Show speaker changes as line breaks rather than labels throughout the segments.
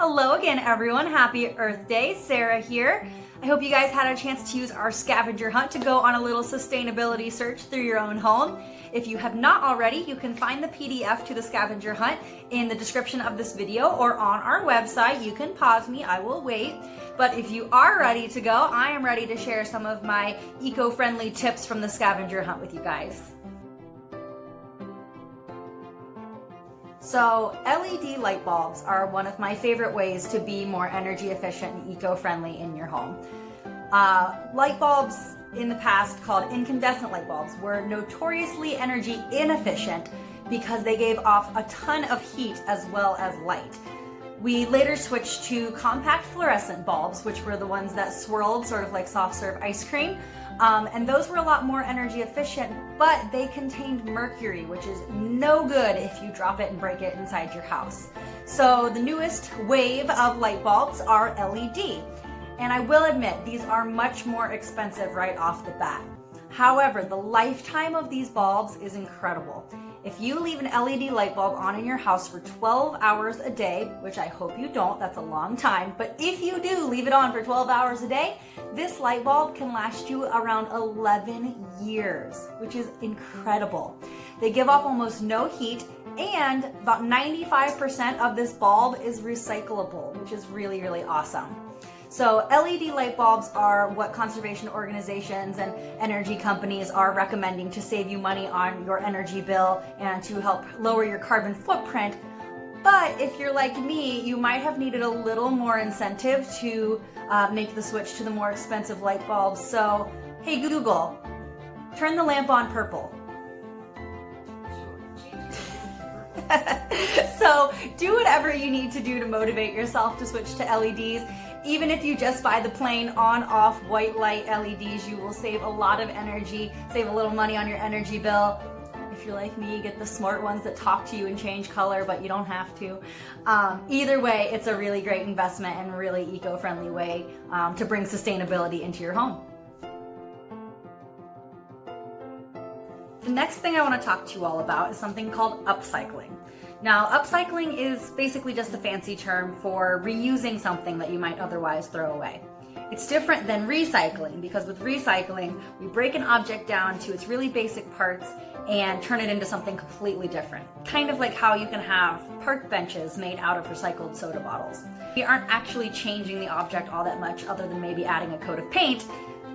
Hello again, everyone. Happy Earth Day. Sarah here. I hope you guys had a chance to use our scavenger hunt to go on a little sustainability search through your own home. If you have not already, you can find the PDF to the scavenger hunt in the description of this video or on our website. You can pause me, I will wait. But if you are ready to go, I am ready to share some of my eco-friendly tips from the scavenger hunt with you guys. So LED light bulbs are one of my favorite ways to be more energy efficient and eco-friendly in your home. Light bulbs in the past, called incandescent light bulbs, were notoriously energy inefficient because they gave off a ton of heat as well as light. We later switched to compact fluorescent bulbs, which were the ones that swirled, sort of like soft serve ice cream. And those were a lot more energy efficient, but they contained mercury, which is no good if you drop it and break it inside your house. So the newest wave of light bulbs are LED. And I will admit, these are much more expensive right off the bat. However, the lifetime of these bulbs is incredible. If you leave an LED light bulb on in your house for 12 hours a day, which I hope you don't, that's a long time, but if you do leave it on for 12 hours a day, this light bulb can last you around 11 years, which is incredible. They give off almost no heat, and about 95% of this bulb is recyclable, which is really, really awesome. So LED light bulbs are what conservation organizations and energy companies are recommending to save you money on your energy bill and to help lower your carbon footprint. But if you're like me, you might have needed a little more incentive to make the switch to the more expensive light bulbs. So, hey Google, turn the lamp on purple. So do whatever you need to do to motivate yourself to switch to LEDs. Even if you just buy the plain on-off white light LEDs, you will save a lot of energy, save a little money on your energy bill. If you're like me, get the smart ones that talk to you and change color, but you don't have to. Either way, it's a really great investment and really eco-friendly way to bring sustainability into your home. The next thing I want to talk to you all about is something called upcycling. Now, upcycling is basically just a fancy term for reusing something that you might otherwise throw away. It's different than recycling because with recycling, we break an object down to its really basic parts and turn it into something completely different. Kind of like how you can have park benches made out of recycled soda bottles. We aren't actually changing the object all that much other than maybe adding a coat of paint,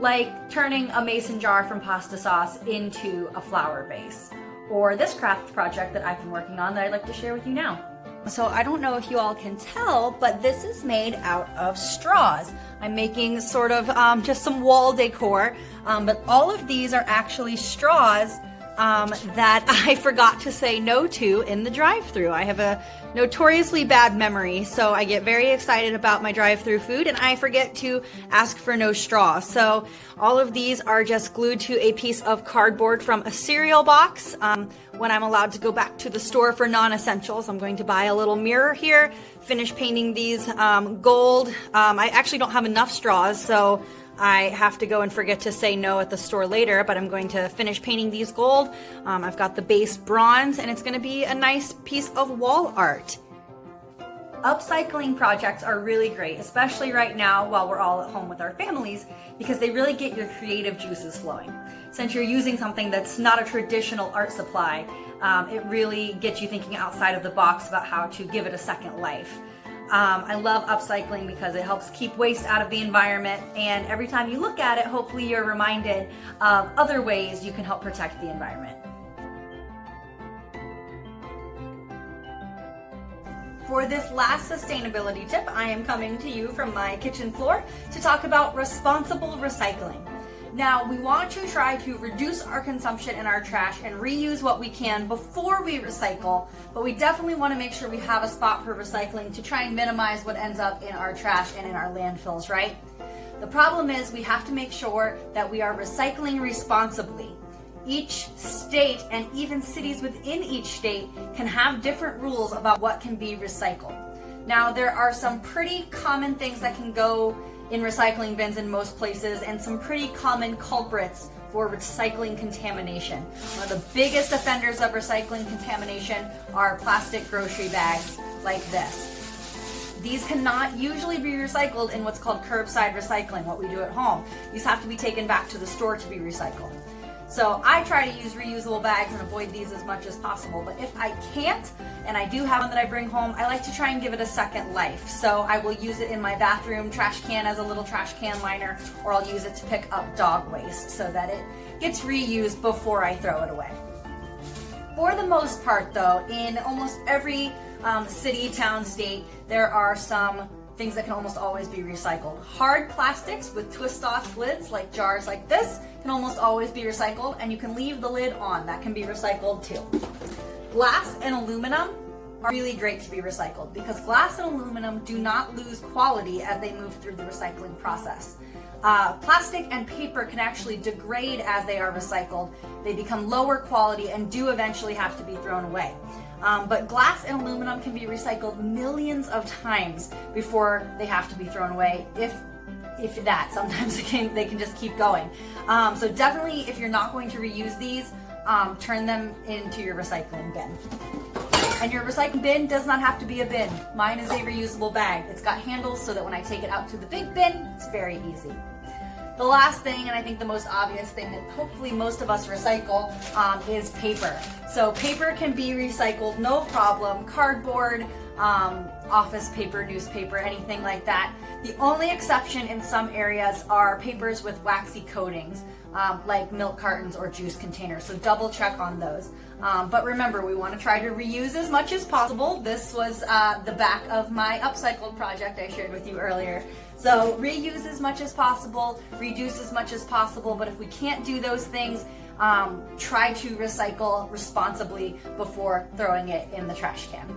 like turning a mason jar from pasta sauce into a flower vase. Or this craft project that I've been working on that I'd like to share with you now. So I don't know if you all can tell, but this is made out of straws. I'm making sort of just some wall decor, but all of these are actually straws that I forgot to say no to in the drive-thru. I have a notoriously bad memory, so I get very excited about my drive-thru food and I forget to ask for no straw. So all of these are just glued to a piece of cardboard from a cereal box. When I'm allowed to go back to the store for non-essentials, I'm going to buy a little mirror here, finish painting these gold. I actually don't have enough straws, so I have to go and forget to say no at the store later, but I'm going to finish painting these gold. I've got the base bronze, and it's going to be a nice piece of wall art. Upcycling projects are really great, especially right now while we're all at home with our families, because they really get your creative juices flowing. Since you're using something that's not a traditional art supply, it really gets you thinking outside of the box about how to give it a second life. I love upcycling because it helps keep waste out of the environment, and every time you look at it, hopefully you're reminded of other ways you can help protect the environment. For this last sustainability tip, I am coming to you from my kitchen floor to talk about responsible recycling. Now, we want to try to reduce our consumption in our trash and reuse what we can before we recycle, but we definitely want to make sure we have a spot for recycling to try and minimize what ends up in our trash and in our landfills, right? The problem is we have to make sure that we are recycling responsibly. Each state and even cities within each state can have different rules about what can be recycled. Now, there are some pretty common things that can go in recycling bins in most places and some pretty common culprits for recycling contamination. One of the biggest offenders of recycling contamination are plastic grocery bags like this. These cannot usually be recycled in what's called curbside recycling, what we do at home. These have to be taken back to the store to be recycled. So I try to use reusable bags and avoid these as much as possible. But if I can't, and I do have one that I bring home, I like to try and give it a second life. So I will use it in my bathroom trash can as a little trash can liner, or I'll use it to pick up dog waste so that it gets reused before I throw it away. For the most part though, in almost every city, town, state, there are some things that can almost always be recycled. Hard plastics with twist-off lids, like jars like this, can almost always be recycled, and you can leave the lid on. That can be recycled too. Glass and aluminum are really great to be recycled because glass and aluminum do not lose quality as they move through the recycling process. Plastic and paper can actually degrade as they are recycled. They become lower quality and do eventually have to be thrown away. But glass and aluminum can be recycled millions of times before they have to be thrown away, if that. Sometimes they can just keep going. So definitely, if you're not going to reuse these, turn them into your recycling bin. And your recycling bin does not have to be a bin. Mine is a reusable bag. It's got handles so that when I take it out to the big bin, it's very easy. The last thing, and I think the most obvious thing that hopefully most of us recycle, is paper. So paper can be recycled, no problem. Cardboard, office paper, newspaper, anything like that. The only exception in some areas are papers with waxy coatings, like milk cartons or juice containers. So double check on those. But remember, we want to try to reuse as much as possible. This was the back of my upcycled project I shared with you earlier. So reuse as much as possible, reduce as much as possible, but if we can't do those things, try to recycle responsibly before throwing it in the trash can.